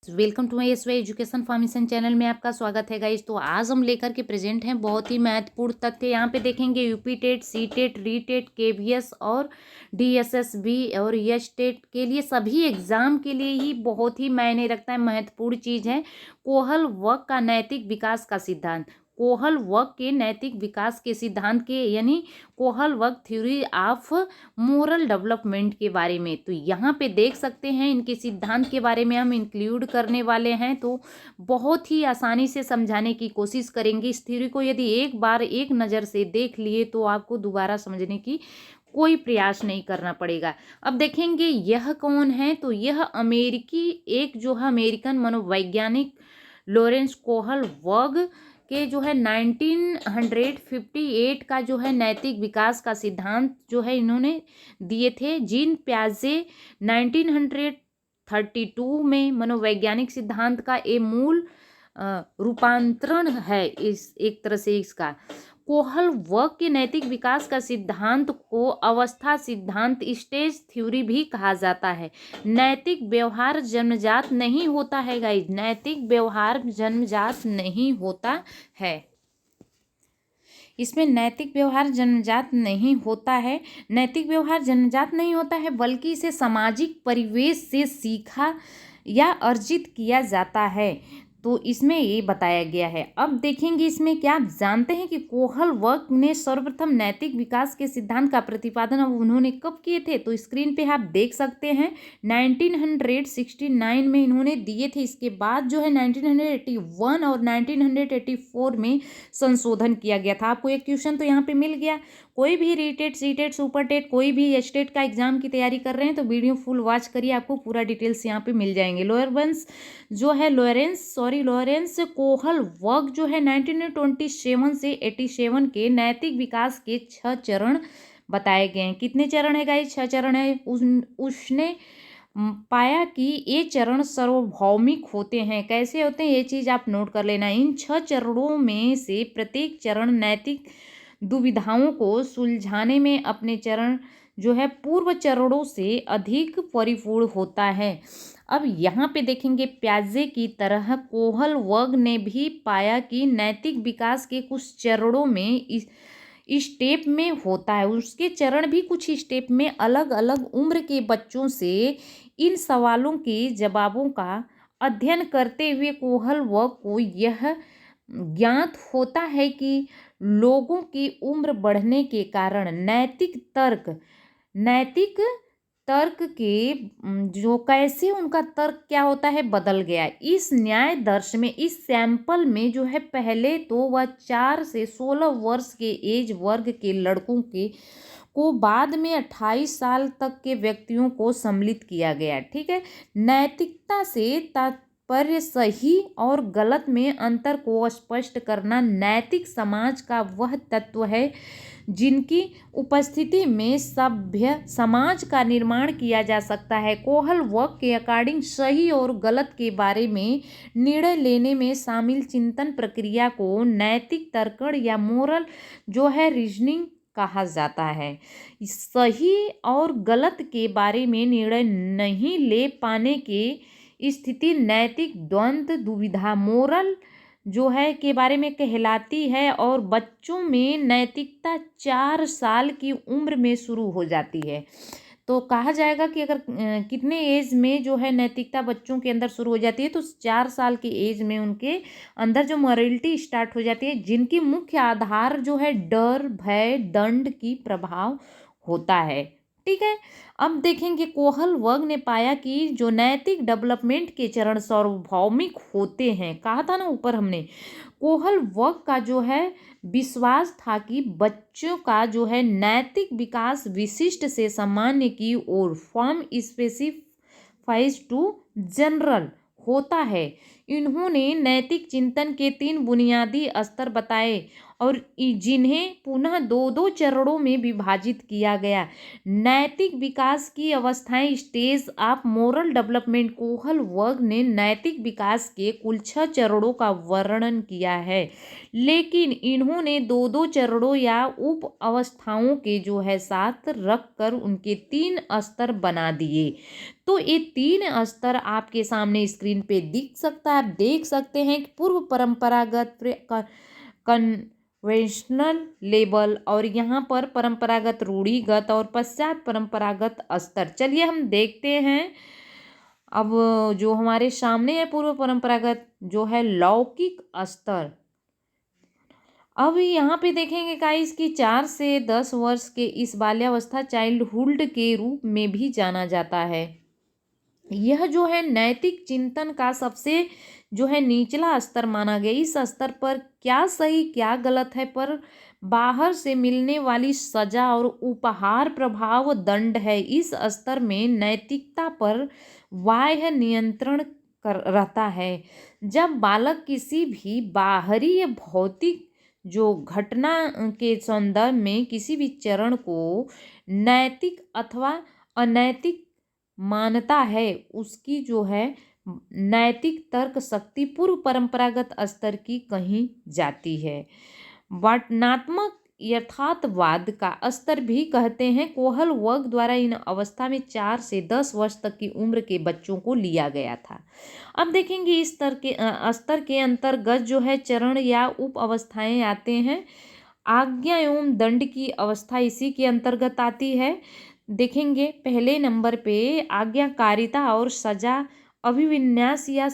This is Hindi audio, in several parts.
Welcome to my SY education formation channel में आपका स्वागत है गाइज। तो आज हम लेकर के प्रेजेंट हैं बहुत ही महत्वपूर्ण तथ्य। यहाँ पे देखेंगे यूपी टेट, सी टेट, री टेट, केवीएस और डीएसएसबी और यस टेट के लिए सभी एग्जाम के लिए ही बहुत ही मायने रखता है, महत्वपूर्ण चीज़ है कोहल वर्ग का नैतिक विकास का सिद्धांत। कोहल वर्ग के नैतिक विकास के सिद्धांत के यानी कोहल वर्ग थ्योरी ऑफ मोरल डेवलपमेंट के बारे में। तो यहाँ पे देख सकते हैं इनके सिद्धांत के बारे में हम इंक्लूड करने वाले हैं, तो बहुत ही आसानी से समझाने की कोशिश करेंगे। इस थ्योरी को यदि एक बार एक नज़र से देख लिए तो आपको दोबारा समझने की कोई प्रयास नहीं करना पड़ेगा। अब देखेंगे यह कौन है, तो यह अमेरिकी एक जो है अमेरिकन मनोवैज्ञानिक लॉरेंस कोहल वर्ग के जो है 1958 का जो है नैतिक विकास का सिद्धांत जो है इन्होंने दिए थे। जीन प्याजे 1932 में मनोवैज्ञानिक सिद्धांत का ये मूल रूपांतरण है। इस एक तरह से इसका कोहल वर्ग के नैतिक विकास का सिद्धांत को अवस्था सिद्धांत स्टेज थ्योरी भी कहा जाता है। नैतिक व्यवहार जन्मजात नहीं होता है गाइस, नैतिक व्यवहार जन्मजात नहीं होता है। इसमें नैतिक व्यवहार जन्मजात नहीं होता है, नैतिक व्यवहार जन्मजात नहीं होता है बल्कि इसे सामाजिक परिवेश से सीखा या अर्जित किया जाता है। तो इसमें ये बताया गया है। अब देखेंगे इसमें क्या आप जानते हैं कि कोहल वर्ग ने सर्वप्रथम नैतिक विकास के सिद्धांत का प्रतिपादन अब उन्होंने कब किए थे, तो स्क्रीन पे आप देख सकते हैं 1969 में इन्होंने दिए थे। इसके बाद जो है 1981 और 1984 में संशोधन किया गया था। आपको एक क्वेश्चन तो यहाँ पे मिल गया। कोई भी रीटेट, सीटेट, सुपर टेट, कोई भी एस्टेट का एग्जाम की तैयारी कर रहे हैं तो वीडियो फुल वॉच करिए, आपको पूरा डिटेल्स यहाँ पे मिल जाएंगे। लॉरेंस कोहल वर्ग जो है 1927 से 87 के नैतिक विकास के 6 चरण बताए गए हैं। कितने चरण है गाइस? 6 चरण है। उसने पाया कि ये चरण सार्वभौमिक होते हैं। कैसे होते हैं ये चीज़ आप नोट कर लेना। इन 6 चरणों में से प्रत्येक चरण नैतिक दुविधाओं को सुलझाने में अपने चरण जो है पूर्व चरणों से अधिक परिपूर्ण होता है। अब यहाँ पे देखेंगे प्याजे की तरह कोहल वर्ग ने भी पाया कि नैतिक विकास के कुछ चरणों में स्टेप में होता है, उसके चरण भी कुछ स्टेप में अलग अलग उम्र के बच्चों से इन सवालों के जवाबों का अध्ययन करते हुए कोहल वर्ग को यह ज्ञात होता है कि लोगों की उम्र बढ़ने के कारण नैतिक तर्क के जो कैसे उनका तर्क क्या होता है बदल गया। इस न्याय दर्श में इस सैंपल में जो है पहले तो वह 4 से 16 वर्ष के एज वर्ग के लड़कों के को बाद में 28 साल तक के व्यक्तियों को सम्मिलित किया गया। ठीक है, नैतिकता से तात्पर्य सही और गलत में अंतर को स्पष्ट करना। नैतिक समाज का वह तत्व है जिनकी उपस्थिति में सभ्य समाज का निर्माण किया जा सकता है। कोहल वर्ग के अकॉर्डिंग सही और गलत के बारे में निर्णय लेने में शामिल चिंतन प्रक्रिया को नैतिक तर्कण या मोरल जो है रीजनिंग कहा जाता है। सही और गलत के बारे में निर्णय नहीं ले पाने की स्थिति नैतिक द्वंद्व दुविधा मोरल जो है के बारे में कहलाती है। और बच्चों में नैतिकता 4 साल की उम्र में शुरू हो जाती है। तो कहा जाएगा कि अगर कितने एज में जो है नैतिकता बच्चों के अंदर शुरू हो जाती है, तो 4 साल की एज में उनके अंदर जो मॉरलिटी स्टार्ट हो जाती है, जिनकी मुख्य आधार जो है डर, भय, दंड की प्रभाव होता है। ठीक है, अब देखेंगे कोहल वर्ग ने पाया कि जो नैतिक डेवलपमेंट के चरण सार्वभौमिक होते हैं, कहा था ना ऊपर हमने, कोहल वर्ग का जो है विश्वास था कि बच्चों का जो है नैतिक विकास विशिष्ट से सामान्य की ओर फ्रॉम स्पेसिफाइज टू जनरल होता है। इन्होंने नैतिक चिंतन के 3 बुनियादी स्तर बताए और जिन्हें पुनः 2-2 चरणों में विभाजित किया गया। नैतिक विकास की अवस्थाएं, स्टेज ऑफ मोरल डेवलपमेंट। कोहलवर्ग ने नैतिक विकास के कुल 6 चरणों का वर्णन किया है, लेकिन इन्होंने 2-2 चरणों या उप अवस्थाओं के जो है साथ रखकर उनके 3 स्तर बना दिए। तो ये 3 स्तर आपके सामने स्क्रीन पे दिख सकता है। आप देख सकते हैं कि पूर्व परंपरागत, कन्वेंशनल लेवल, और यहाँ पर परंपरागत, रूढ़िगत और पश्चात परंपरागत स्तर। चलिए हम देखते हैं। अब जो हमारे सामने है पूर्व परंपरागत जो है लौकिक स्तर। अब यहाँ पे देखेंगे गाइस कि 4 से 10 वर्ष के इस बाल्यावस्था चाइल्डहुड के रूप में भी जाना जाता है। यह जो है नैतिक चिंतन का सबसे जो है निचला स्तर माना गया। इस स्तर पर क्या सही क्या गलत है पर बाहर से मिलने वाली सजा और उपहार प्रभाव दंड है। इस स्तर में नैतिकता पर बाह्य नियंत्रण कर रहता है। जब बालक किसी भी बाहरी या भौतिक जो घटना के संदर्भ में किसी भी चरण को नैतिक अथवा अनैतिक मानता है, उसकी जो है नैतिक तर्क शक्ति पूर्व परंपरागत स्तर की कही जाती है। वर्णनात्मक यथार्थवाद का स्तर भी कहते हैं। कोहलवर्ग द्वारा इन अवस्था में 4 से 10 वर्ष तक की उम्र के बच्चों को लिया गया था। अब देखेंगे इस स्तर के अंतर्गत जो है चरण या उप अवस्थाएं आते हैं। आज्ञा एवं दंड की अवस्था इसी के अंतर्गत आती है। देखेंगे पहले नंबर पे आज्ञाकारिता और सजा, अभिविन्यास या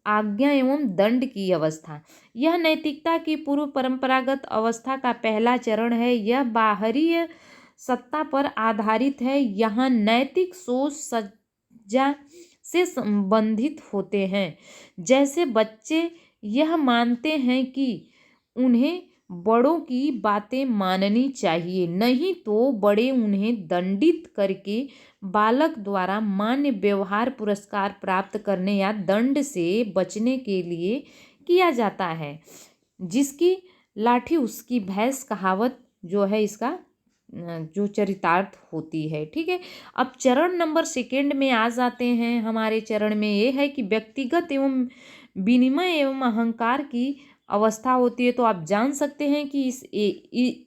आज्ञा एवं दंड की अवस्था। यह नैतिकता की पूर्व परंपरागत अवस्था का पहला चरण है। यह बाहरी सत्ता पर आधारित है। यहाँ नैतिक सोच सजा से संबंधित होते हैं। जैसे बच्चे यह मानते हैं कि उन्हें बड़ों की बातें माननी चाहिए, नहीं तो बड़े उन्हें दंडित करके बालक द्वारा मान्य व्यवहार पुरस्कार प्राप्त करने या दंड से बचने के लिए किया जाता है। जिसकी लाठी उसकी भैंस कहावत जो है इसका जो चरितार्थ होती है। ठीक है। अब चरण नंबर 2 में आ जाते हैं। हमारे चरण में ये है कि व्यक्तिगत एवं विनिमय एवं अहंकार की अवस्था होती है। तो आप जान सकते हैं कि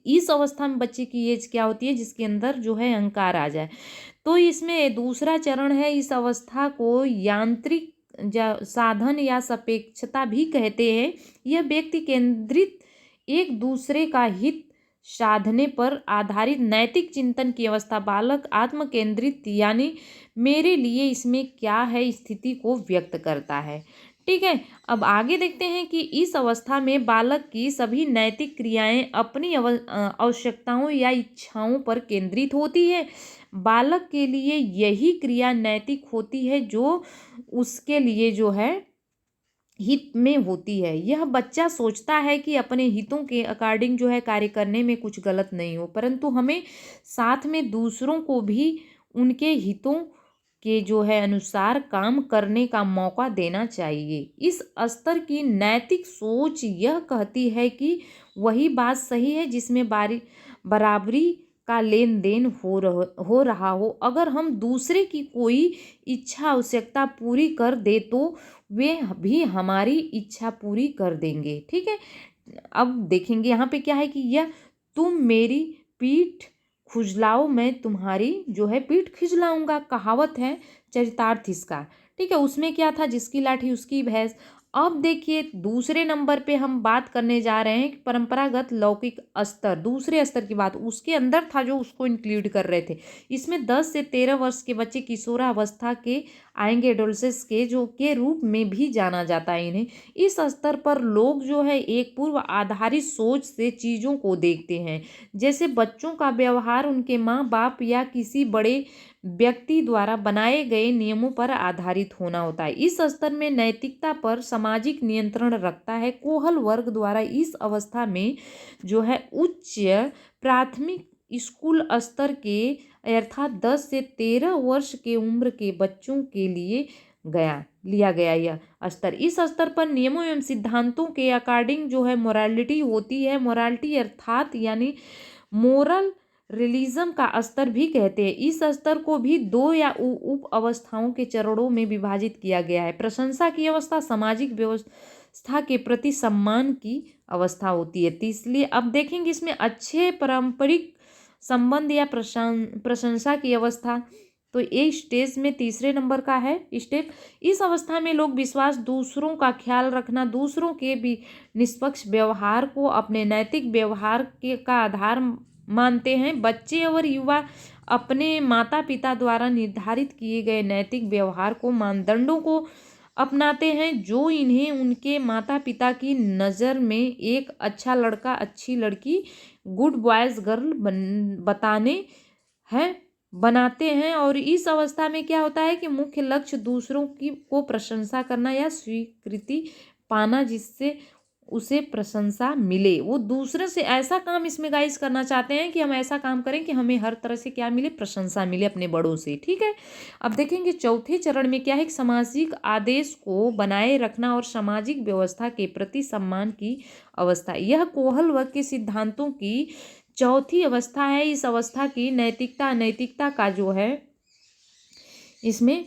इस अवस्था में बच्चे की एज क्या होती है जिसके अंदर जो है अहंकार आ जाए। तो इसमें दूसरा चरण है। इस अवस्था को यांत्रिक साधन या सापेक्षता भी कहते हैं। यह व्यक्ति केंद्रित, एक दूसरे का हित साधने पर आधारित नैतिक चिंतन की अवस्था। बालक आत्म केंद्रित यानी मेरे लिए इसमें क्या है स्थिति को व्यक्त करता है। ठीक है। अब आगे देखते हैं कि इस अवस्था में बालक की सभी नैतिक क्रियाएं अपनी आवश्यकताओं या इच्छाओं पर केंद्रित होती है। बालक के लिए यही क्रिया नैतिक होती है जो उसके लिए जो है हित में होती है। यह बच्चा सोचता है कि अपने हितों के अकॉर्डिंग जो है कार्य करने में कुछ गलत नहीं हो, परंतु हमें साथ में दूसरों को भी उनके हितों के जो है अनुसार काम करने का मौका देना चाहिए। इस स्तर की नैतिक सोच यह कहती है कि वही बात सही है जिसमें बराबरी का लेन देन हो रहा हो। अगर हम दूसरे की कोई इच्छा आवश्यकता पूरी कर दे तो वे भी हमारी इच्छा पूरी कर देंगे। ठीक है। अब देखेंगे यहाँ पे क्या है कि यह तुम मेरी पीठ खुजलाओ मैं तुम्हारी जो है पीठ खिजलाऊंगा कहावत है चरितार्थ इसका। ठीक है। उसमें क्या था, जिसकी लाठी उसकी भैंस। अब देखिए दूसरे नंबर पे हम बात करने जा रहे हैं परंपरागत लौकिक स्तर। दूसरे स्तर की बात उसके अंदर था जो उसको इंक्लूड कर रहे थे। इसमें 10 से 13 वर्ष के बच्चे किशोरावस्था के आएंगे, एडोलसेंस के जो के रूप में भी जाना जाता है इन्हें। इस स्तर पर लोग जो है एक पूर्व आधारित सोच से चीज़ों को देखते हैं। जैसे बच्चों का व्यवहार उनके माँ बाप या किसी बड़े व्यक्ति द्वारा बनाए गए नियमों पर आधारित होना होता है। इस स्तर में नैतिकता पर सामाजिक नियंत्रण रखता है। कोहलवर्ग द्वारा इस अवस्था में जो है उच्च प्राथमिक स्कूल स्तर के अर्थात 10 से 13 वर्ष के उम्र के बच्चों के लिए लिया गया यह स्तर। इस स्तर पर नियमों एवं सिद्धांतों के अकॉर्डिंग जो है मोरालिटी होती है। मोरालिटी अर्थात यानी मोरल रिलीजम का स्तर भी कहते हैं। इस स्तर को भी दो या उप अवस्थाओं के चरणों में विभाजित किया गया है। प्रशंसा की अवस्था सामाजिक व्यवस्था के प्रति सम्मान की अवस्था होती है। तो इसलिए अब देखेंगे इसमें अच्छे पारंपरिक संबंध या प्रशंसा की अवस्था। तो ये स्टेज में तीसरे नंबर का है स्टेप। इस अवस्था में लोग विश्वास, दूसरों का ख्याल रखना, दूसरों के भी निष्पक्ष व्यवहार को अपने नैतिक व्यवहार के का आधार मानते हैं। बच्चे और युवा अपने माता पिता द्वारा निर्धारित किए गए नैतिक व्यवहार को मानदंडों को अपनाते हैं जो इन्हें उनके माता पिता की नज़र में एक अच्छा लड़का, अच्छी लड़की, गुड बॉयज़ गर्ल बनाते हैं। और इस अवस्था में क्या होता है कि मुख्य लक्ष्य दूसरों की को प्रशंसा करना या स्वीकृति पाना, जिससे उसे प्रशंसा मिले। वो दूसरे से ऐसा काम इसमें गाइस करना चाहते हैं कि हम ऐसा काम करें कि हमें हर तरह से क्या मिले, प्रशंसा मिले अपने बड़ों से। ठीक है, अब देखेंगे चौथे चरण में क्या है कि सामाजिक आदेश को बनाए रखना और सामाजिक व्यवस्था के प्रति सम्मान की अवस्था। यह कोहल वर्ग के सिद्धांतों की चौथी अवस्था है। इस अवस्था की नैतिकता का जो है इसमें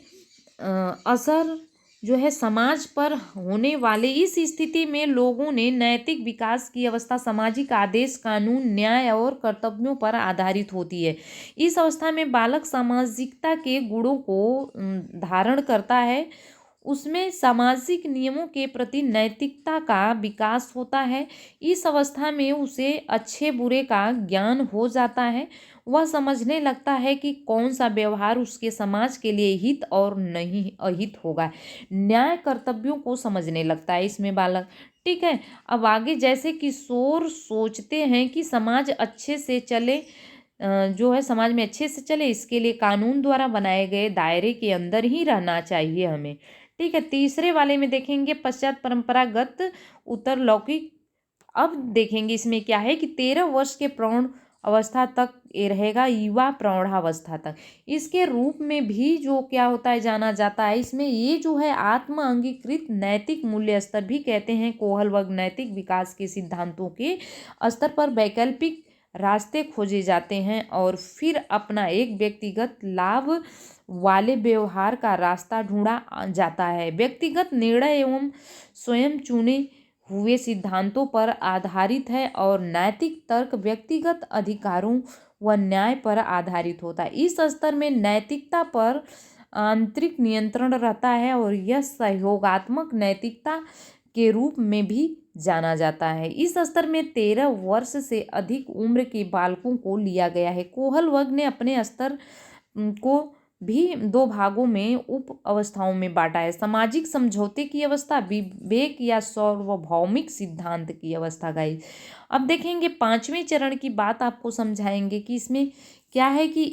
असर जो है समाज पर होने वाले। इस स्थिति में लोगों ने नैतिक विकास की अवस्था सामाजिक आदेश, कानून, न्याय और कर्तव्यों पर आधारित होती है। इस अवस्था में बालक सामाजिकता के गुणों को धारण करता है। उसमें सामाजिक नियमों के प्रति नैतिकता का विकास होता है। इस अवस्था में उसे अच्छे बुरे का ज्ञान हो जाता है। वह समझने लगता है कि कौन सा व्यवहार उसके समाज के लिए हित और नहीं अहित होगा। न्याय कर्तव्यों को समझने लगता है इसमें बालक। ठीक है, अब आगे जैसे किशोर सोचते हैं कि समाज अच्छे से चले, जो है समाज में अच्छे से चले, इसके लिए कानून द्वारा बनाए गए दायरे के अंदर ही रहना चाहिए हमें। ठीक है, तीसरे वाले में देखेंगे पश्चात परंपरागत उत्तर लौकिक। अब देखेंगे इसमें क्या है कि 13 वर्ष के प्रौढ़ अवस्था तक ये रहेगा, युवा प्रौढ़ावस्था तक। इसके रूप में भी जो क्या होता है जाना जाता है, इसमें ये जो है आत्म अंगीकृत नैतिक मूल्य स्तर भी कहते हैं। कोहल वर्ग नैतिक विकास के सिद्धांतों के स्तर पर वैकल्पिक रास्ते खोजे जाते हैं और फिर अपना एक व्यक्तिगत लाभ वाले व्यवहार का रास्ता ढूंढा जाता है। व्यक्तिगत निर्णय एवं स्वयं चुने हुए सिद्धांतों पर आधारित है और नैतिक तर्क व्यक्तिगत अधिकारों व न्याय पर आधारित होता है। इस स्तर में नैतिकता पर आंतरिक नियंत्रण रहता है और यह सहयोगात्मक नैतिकता के रूप में भी जाना जाता है। इस स्तर में 13 वर्ष से अधिक उम्र के बालकों को लिया गया है। कोहल वर्ग ने अपने स्तर को भी दो भागों में उप अवस्थाओं में बांटा है। सामाजिक समझौते की अवस्था, विवेक या सार्वभौमिक सिद्धांत की अवस्था। गाइस अब देखेंगे पांचवें चरण की बात आपको समझाएंगे कि इसमें क्या है कि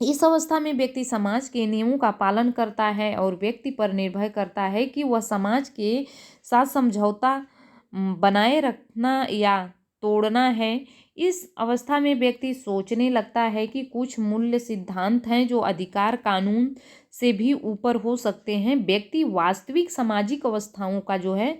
इस अवस्था में व्यक्ति समाज के नियमों का पालन करता है और व्यक्ति पर निर्भर करता है कि वह समाज के साथ समझौता बनाए रखना या तोड़ना है। इस अवस्था में व्यक्ति सोचने लगता है कि कुछ मूल्य सिद्धांत हैं जो अधिकार कानून से भी ऊपर हो सकते हैं। व्यक्ति वास्तविक सामाजिक अवस्थाओं का जो है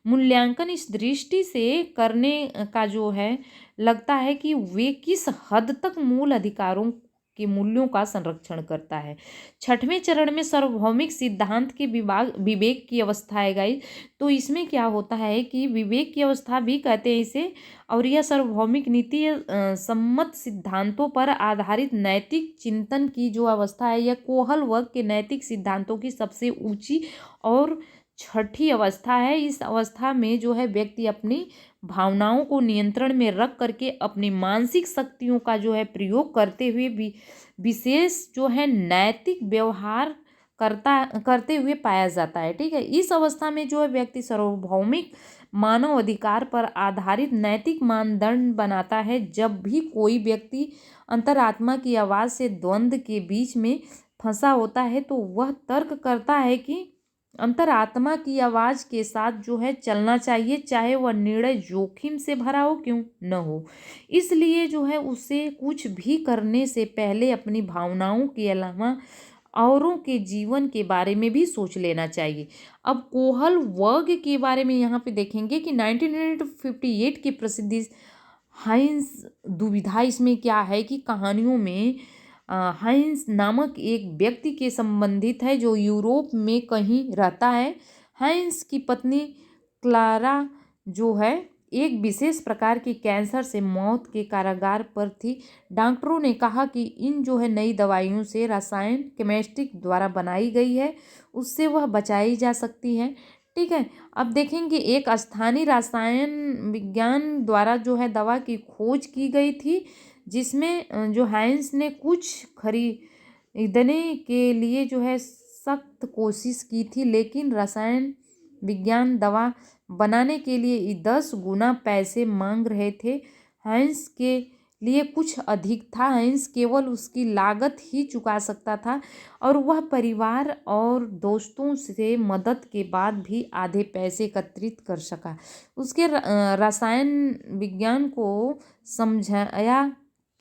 मूल्यांकन इस दृष्टि से करने का जो है लगता है कि वे किस हद तक मूल अधिकारों के मूल्यों का संरक्षण करता है। छठवें चरण में सार्वभौमिक सिद्धांत के विवेक की अवस्था है। गाइस तो इसमें क्या होता है कि विवेक की अवस्था भी कहते हैं इसे, और यह सार्वभौमिक नीति सम्मत सिद्धांतों पर आधारित नैतिक चिंतन की जो अवस्था है, यह कोहल वर्ग के नैतिक सिद्धांतों की सबसे ऊंची और छठी अवस्था है। इस अवस्था में जो है व्यक्ति अपनी भावनाओं को नियंत्रण में रख करके अपनी मानसिक शक्तियों का जो है प्रयोग करते हुए भी विशेष जो है नैतिक व्यवहार करते हुए पाया जाता है। ठीक है, इस अवस्था में जो है व्यक्ति सार्वभौमिक मानव अधिकार पर आधारित नैतिक मानदंड बनाता है। जब भी कोई व्यक्ति अंतरात्मा की आवाज़ से द्वंद्व के बीच में फंसा होता है तो वह तर्क करता है कि अंतरात्मा की आवाज़ के साथ जो है चलना चाहिए, चाहे वह निर्णय जोखिम से भरा हो क्यों न हो। इसलिए जो है उसे कुछ भी करने से पहले अपनी भावनाओं के अलावा औरों के जीवन के बारे में भी सोच लेना चाहिए। अब कोहल वर्ग के बारे में यहाँ पे देखेंगे कि 1958 की प्रसिद्धि हाइंस दुविधा इसमें क्या है कि कहानियों में हाइंस नामक एक व्यक्ति के संबंधित है जो यूरोप में कहीं रहता है। हाइंस की पत्नी क्लारा जो है एक विशेष प्रकार की कैंसर से मौत के कारागार पर थी। डॉक्टरों ने कहा कि इन जो है नई दवाइयों से रसायन केमिस्ट्री द्वारा बनाई गई है उससे वह बचाई जा सकती है। ठीक है। अब देखेंगे एक स्थानीय रसायन विज्ञान द्वारा जो है दवा की खोज की गई थी जिसमें जो हाइंस ने कुछ खरीदने के लिए जो है सख्त कोशिश की थी, लेकिन रसायन विज्ञान दवा बनाने के लिए 10 गुना पैसे मांग रहे थे। हाइंस के लिए कुछ अधिक था। हाइंस केवल उसकी लागत ही चुका सकता था और वह परिवार और दोस्तों से मदद के बाद भी आधे पैसे एकत्रित कर सका। उसके रसायन विज्ञान को समझाया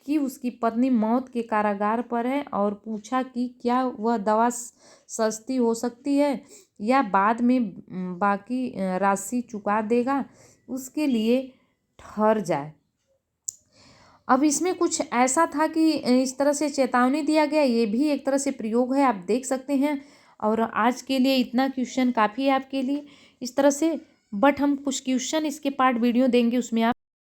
कि उसकी पत्नी मौत के कारागार पर है और पूछा कि क्या वह दवा सस्ती हो सकती है या बाद में बाकी राशि चुका देगा, उसके लिए ठहर जाए। अब इसमें कुछ ऐसा था कि इस तरह से चेतावनी दिया गया, ये भी एक तरह से प्रयोग है, आप देख सकते हैं। और आज के लिए इतना क्वेश्चन काफ़ी है आपके लिए इस तरह से, बट हम कुछ क्वेश्चन इसके पार्ट वीडियो देंगे उसमें आप